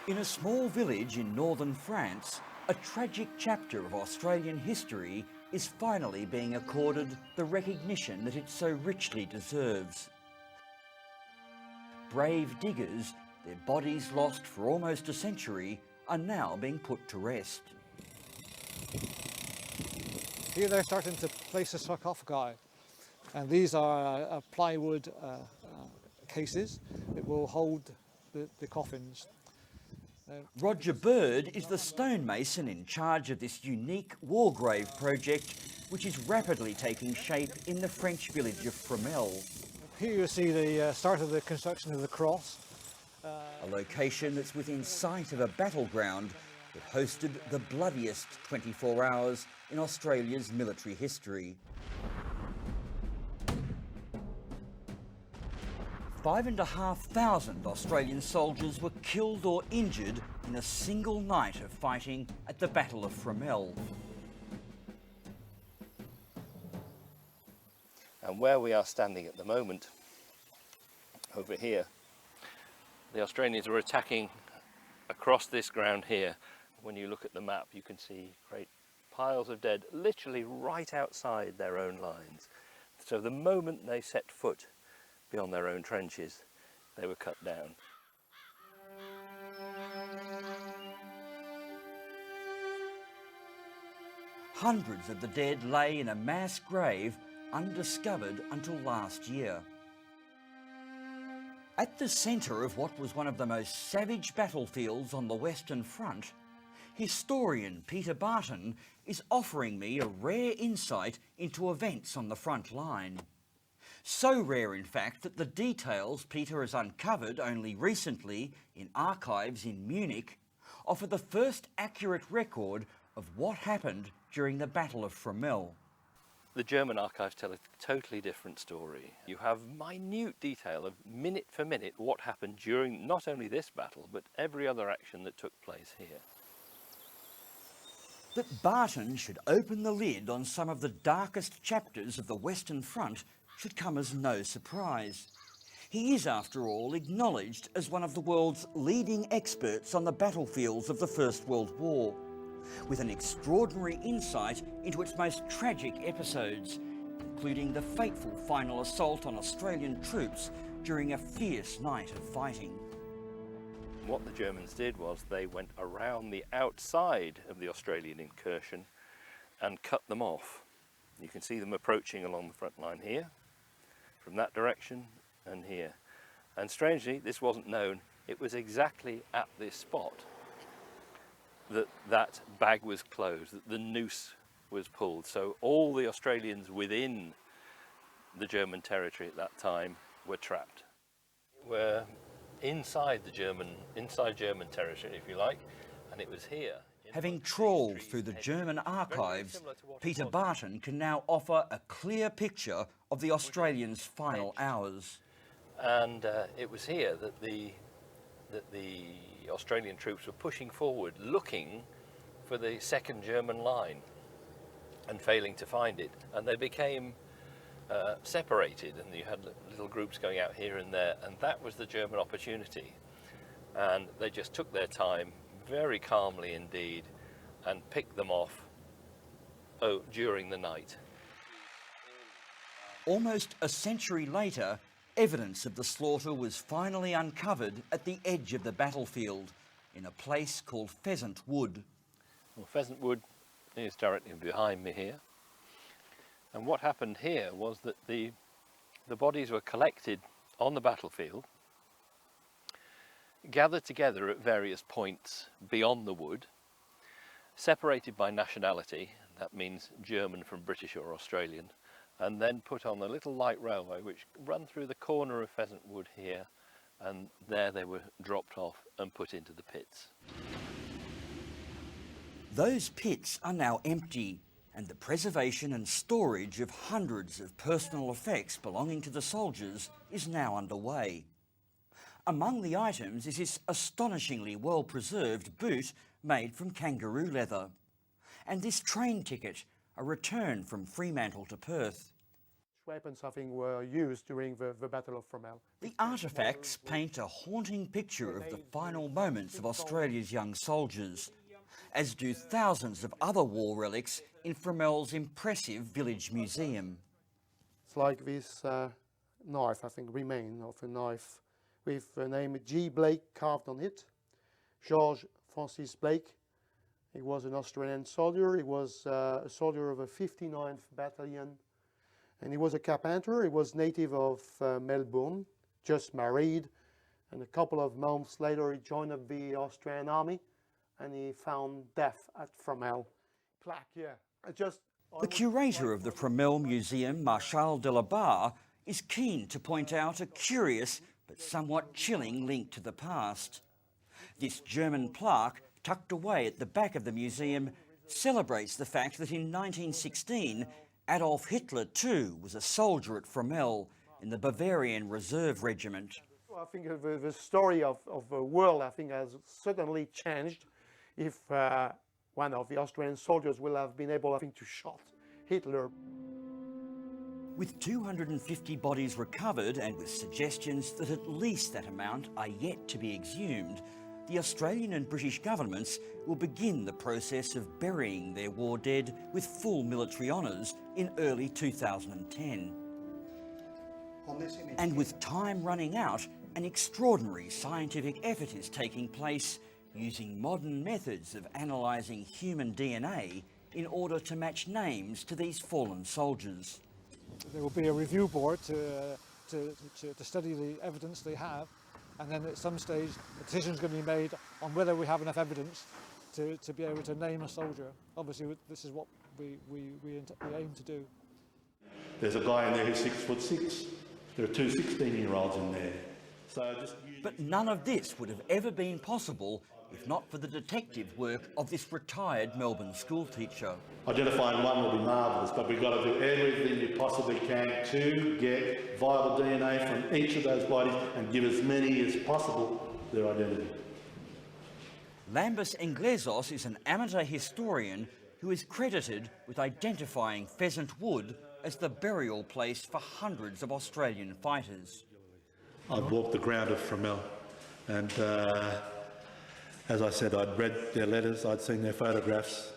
In a small village in northern France, a tragic chapter of Australian history is finally being accorded the recognition that it so richly deserves. Brave diggers, their bodies lost for almost a century, are now being put to rest. Here they're starting to place a sarcophagi, and these are plywood cases that will hold the coffins. Roger Bird is the stonemason in charge of this unique war grave project, which is rapidly taking shape in the French village of Fromelles. Here you see the start of the construction of the cross. A location that's within sight of a battleground that hosted the bloodiest 24 hours in Australia's military history. 5,500 Australian soldiers were killed or injured in a single night of fighting at the Battle of Fromelles. And where we are standing at the moment, over here, the Australians were attacking across this ground here. When you look at the map, you can see great piles of dead literally right outside their own lines. So the moment they set foot beyond their own trenches, they were cut down. Hundreds of the dead lay in a mass grave undiscovered until last year. At the centre of what was one of the most savage battlefields on the Western Front, historian Peter Barton is offering me a rare insight into events on the front line. So rare, in fact, that the details Peter has uncovered only recently in archives in Munich offer the first accurate record of what happened during the Battle of Fromelles. The German archives tell a totally different story. You have minute detail of minute for minute what happened during not only this battle, but every other action that took place here. That Barton should open the lid on some of the darkest chapters of the Western Front should come as no surprise. He is, after all, acknowledged as one of the world's leading experts on the battlefields of the First World War, with an extraordinary insight into its most tragic episodes, including the fateful final assault on Australian troops during a fierce night of fighting. What the Germans did was they went around the outside of the Australian incursion and cut them off. You can see them approaching along the front line here, from that direction and here. And strangely, this wasn't known, it was exactly at this spot that that bag was closed, that the noose was pulled. So all the Australians within the German territory at that time were trapped. We're inside German territory, if you like, and it was here. Having trawled through the German archives, Peter Barton can now offer a clear picture of the Australians' final hours. And it was here that the Australian troops were pushing forward, looking for the second German line and failing to find it. And they became separated, and you had little groups going out here and there, and that was the German opportunity. And they just took their time, very calmly indeed, and picked them off during the night. Almost a century later, evidence of the slaughter was finally uncovered at the edge of the battlefield in a place called Pheasant Wood. Well, Pheasant Wood is directly behind me here. And what happened here was that the bodies were collected on the battlefield, gathered together at various points beyond the wood, separated by nationality, that means German from British or Australian, and then put on a little light railway which ran through the corner of Pheasant Wood here, and there they were dropped off and put into the pits. Those pits are now empty, and the preservation and storage of hundreds of personal effects belonging to the soldiers is now underway. Among the items is this astonishingly well-preserved boot made from kangaroo leather, and this train ticket, a return from Fremantle to Perth. weapons, I think, were used during the Battle of Fromelles. The artefacts paint a haunting picture of the final moments of Australia's young soldiers, as do thousands of other war relics in Fromel's impressive village museum. It's like this knife, I think, remain of a knife with the name G. Blake carved on it. George Francis Blake. He was an Australian soldier. He was a soldier of the 59th Battalion. And he was a carpenter. He was native of Melbourne, just married. And a couple of months later, he joined up the Australian Army. And he found death at Fromelles. Plaque, yeah. The curator of the Fromelles Museum, Marshal de la Barre, is keen to point out a curious but somewhat chilling link to the past. This German plaque, tucked away at the back of the museum, celebrates the fact that in 1916, Adolf Hitler too was a soldier at Fromelles in the Bavarian Reserve Regiment. I think the story of the world, I think, has certainly changed if one of the Australian soldiers will have been able, I think, to shoot Hitler. With 250 bodies recovered and with suggestions that at least that amount are yet to be exhumed, the Australian and British governments will begin the process of burying their war dead with full military honours in early 2010. And with time running out, an extraordinary scientific effort is taking place using modern methods of analysing human DNA in order to match names to these fallen soldiers. There will be a review board to study the evidence they have, and then at some stage a decision is going to be made on whether we have enough evidence to be able to name a soldier. Obviously this is what we aim to do. There's a guy in there who's 6'6". There are two 16-year-olds in there. But none of this would have ever been possible if not for the detective work of this retired Melbourne schoolteacher. Identifying one will be marvellous, but we've got to do everything you possibly can to get viable DNA from each of those bodies and give as many as possible their identity. Lambis Inglesos is an amateur historian who is credited with identifying Pheasant Wood as the burial place for hundreds of Australian fighters. I've walked the ground of Fromelles and as I said, I'd read their letters, I'd seen their photographs,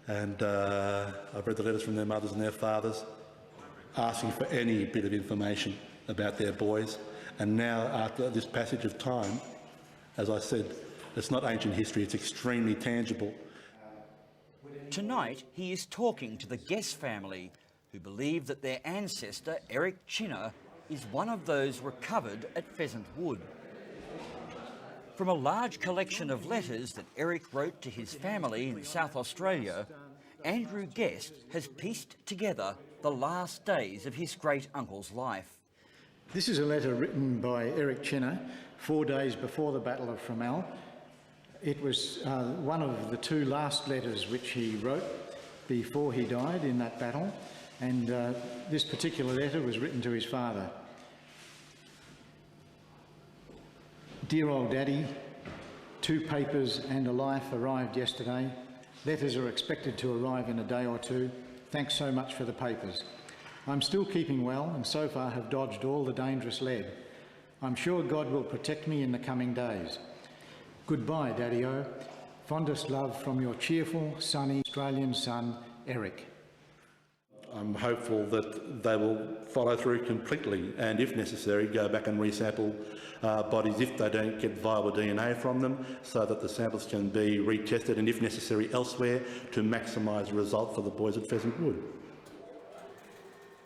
and I've read the letters from their mothers and their fathers asking for any bit of information about their boys. And now, after this passage of time, as I said, it's not ancient history, it's extremely tangible. Tonight, he is talking to the Guest family, who believe that their ancestor, Eric Chinner, is one of those recovered at Pheasant Wood. From a large collection of letters that Eric wrote to his family in South Australia, Andrew Guest has pieced together the last days of his great-uncle's life. This is a letter written by Eric Chinner 4 days before the Battle of Fromelles. It was one of the two last letters which he wrote before he died in that battle, and this particular letter was written to his father. Dear old Daddy, 2 papers and a life arrived yesterday. Letters are expected to arrive in a day or two. Thanks so much for the papers. I'm still keeping well and so far have dodged all the dangerous lead. I'm sure God will protect me in the coming days. Goodbye, Daddy-o. Fondest love from your cheerful, sunny Australian son, Eric. I'm hopeful that they will follow through completely and, if necessary, go back and resample bodies if they don't get viable DNA from them, so that the samples can be retested and, if necessary, elsewhere to maximise the result for the boys at Pheasant Wood.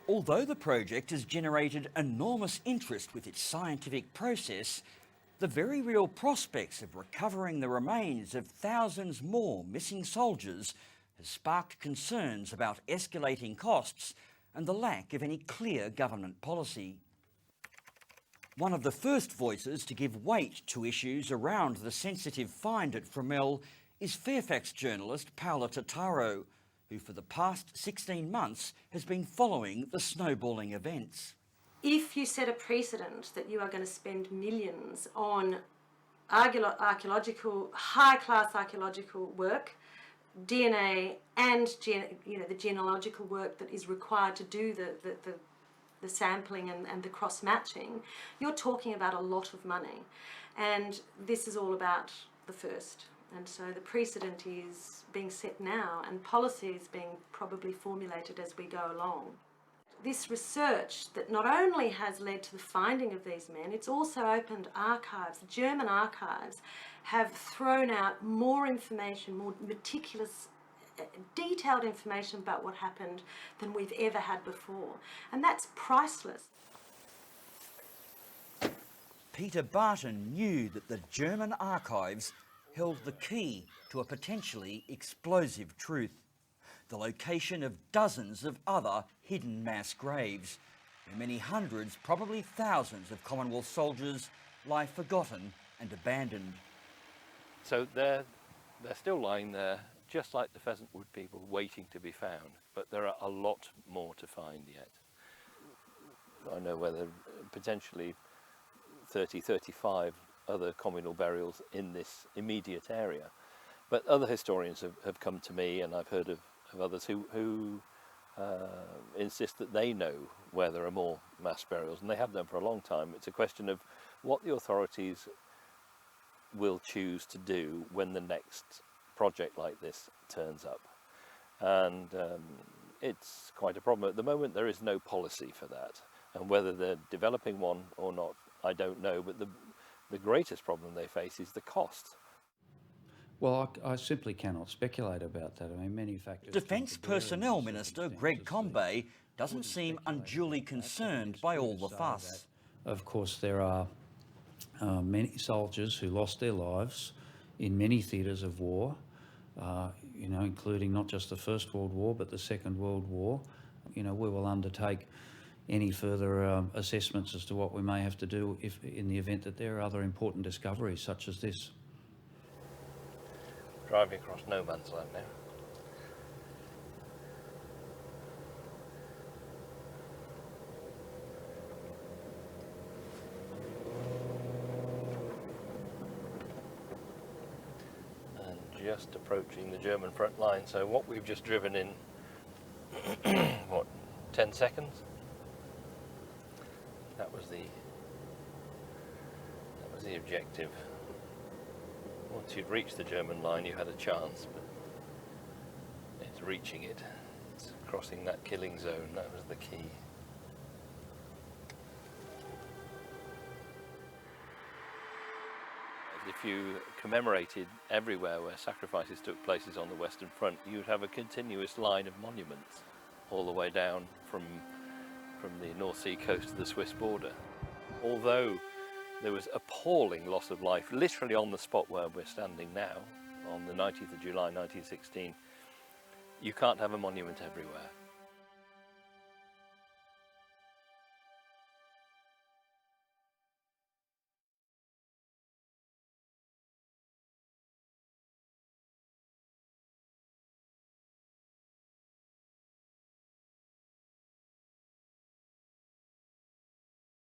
Although the project has generated enormous interest with its scientific process, the very real prospects of recovering the remains of thousands more missing soldiers has sparked concerns about escalating costs and the lack of any clear government policy. One of the first voices to give weight to issues around the sensitive find at Fromelles is Fairfax journalist Paola Totaro, who for the past 16 months has been following the snowballing events. If you set a precedent that you are going to spend millions on archaeological, high-class archaeological work, DNA and the genealogical work that is required to do the sampling and the cross-matching, you're talking about a lot of money. And this is all about the first. And so the precedent is being set now, and policy is being probably formulated as we go along. This research that not only has led to the finding of these men, it's also opened archives. German archives have thrown out more information, more meticulous, detailed information about what happened than we've ever had before. And that's priceless. Peter Barton knew that the German archives held the key to a potentially explosive truth: the location of dozens of other hidden mass graves, where many hundreds, probably thousands of Commonwealth soldiers lie forgotten and abandoned. So they're still lying there, just like the Pheasantwood people, waiting to be found. But there are a lot more to find yet. I know whether potentially 30, 35 other communal burials in this immediate area. But other historians have come to me, and I've heard of others who insist that they know where there are more mass burials, and they have done for a long time. It's a question of what the authorities will choose to do when the next project like this turns up. And it's quite a problem. At the moment there is no policy for that, and whether they're developing one or not, I don't know, but the greatest problem they face is the cost. Well, I simply cannot speculate about that. I mean, many factors. Defence Personnel Minister Greg Combay doesn't seem unduly concerned by all the fuss. Of course, there are many soldiers who lost their lives in many theatres of war, you know, including not just the First World War, but the Second World War. You know, we will undertake any further assessments as to what we may have to do if, in the event that there are other important discoveries such as this. Driving across no man's land now. And just approaching the German front line. So what we've just driven in, what, 10 seconds? That was the objective. Once you'd reached the German line, you had a chance, but it's reaching it. It's crossing that killing zone. That was the key. If you commemorated everywhere where sacrifices took place on the Western Front, you'd have a continuous line of monuments all the way down from the North Sea coast to the Swiss border. Although there was appalling loss of life literally on the spot where we're standing now, on the 19th of July 1916, you can't have a monument everywhere.